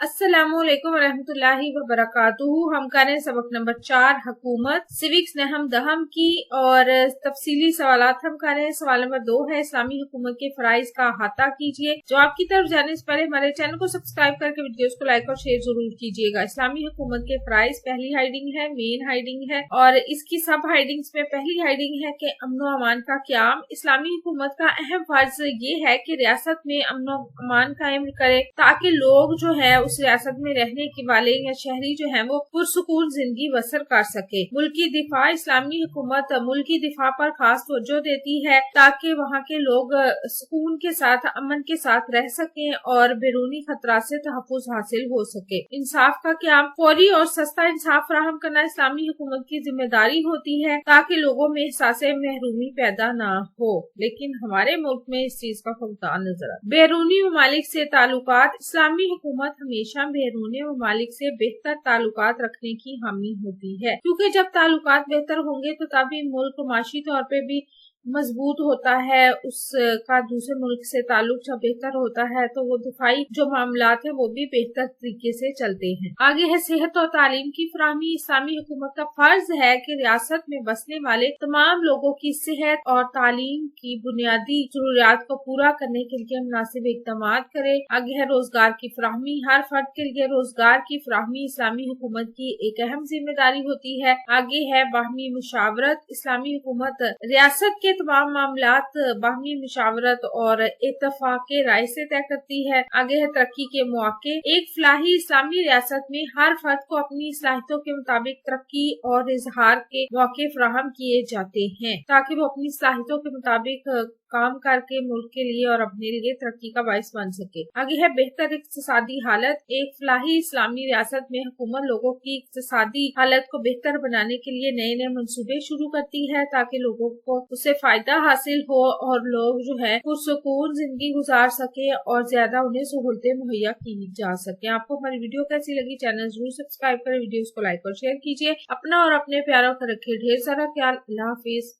अस्सलामुअलैकुम वरहमतुल्लाहि वबरकातुहू। हम कर रहे हैं सबक नंबर 4 हुकूमत सिविक्स नहम दहम की और तफसीली सवालात हम कर रहे हैं। सवाल नंबर 2 है इस्लामी हुकूमत के फराइज का अहाता कीजिए। जवाब की तरफ जाने से पहले हमारे चैनल को सब्सक्राइब करके वीडियोस को लाइक और शेयर जरूर कीजिएगा। इस्लामी हुकूमत के फराइज पहली हेडिंग है मेन हेडिंग है और इसकी सब हेडिंग्स में पहली हेडिंग है कि अमन व अमान का क्याम। इस्लामी हुकूमत का अहम फर्ज ये है कि रियासत में अमन व अमान कायम करे ताकि लोग जो है उस रियासत में रहने के वाले या शहरी जो है वो पुरसुकून जिंदगी बसर कर सके। मुल्की दिफा इस्लामी हुकूमत मुल्की दिफा पर खास तवज्जो देती है ताकि वहाँ के लोग सुकून के साथ अमन के साथ रह सकें और बैरूनी खतरा से तहफ़्फ़ुज़ हासिल हो सके। इंसाफ का क्याम फौरी और सस्ता इंसाफ फराहम करना इस्लामी हुकूमत की जिम्मेदारी होती है ताकि लोगों में एहसास महरूमी पैदा ना हो, लेकिन हमारे मुल्क में इस चीज का फुकदान नजर आता है। बैरूनी ममालिक से ताल्लुकात इस्लामी हुकूमत हमेशा बैरूनी ममालिक से बेहतर ताल्लुकात रखने की हामी होती है, क्योंकि जब ताल्लुकात बेहतर होंगे तो तभी मुल्क माशी तौर पे भी मजबूत होता है। उसका दूसरे मुल्क से ताल्लुक जब बेहतर होता है तो वो दिफाई जो मामलात है वो भी बेहतर तरीके से चलते हैं। आगे है सेहत और तालीम की फराहमी। इस्लामी हुकूमत का फर्ज है कि रियासत में बसने वाले तमाम लोगों की सेहत और तालीम की बुनियादी जरूरियात को पूरा करने के लिए मुनासिब इकदाम करे। आगे है रोजगार की फराहमी। हर फर्द के लिए रोजगार की फराहमी इस्लामी हुकूमत की एक अहम जिम्मेदारी होती है। आगे है बाहमी मुशावरत। इस्लामी हुकूमत रियासत के तमाम मामलात बाहमी मुशावरत और इत्तफाक राय से तय करती है। आगे है तरक्की के मौके। एक फलाही इस्लामी रियासत में हर फर्द को अपनी सलाहियतों के मुताबिक तरक्की और इजहार के मौके फराहम किए जाते हैं ताकि वो अपनी सलाहियतों के मुताबिक काम करके मुल्क के लिए और अपने लिए तरक्की का बाइस बन सके। आगे है बेहतर इक्तिसादी हालत। एक फलाही इस्लामी रियासत में हुकूमत लोगों की इक्तिसादी हालत को बेहतर बनाने के लिए नए नए मंसूबे शुरू करती है ताकि लोगों को उससे फायदा हासिल हो और लोग जो है पुरसुकून जिंदगी गुजार सके और ज्यादा उन्हें सहूलतें मुहैया की जा सके। आपको हमारी वीडियो कैसी लगी? चैनल जरूर सब्सक्राइब करें, वीडियोस को लाइक और शेयर कीजिए। अपना और अपने प्यारों का रखिए ढेर सारा ख्याल। अल्लाह हाफिज।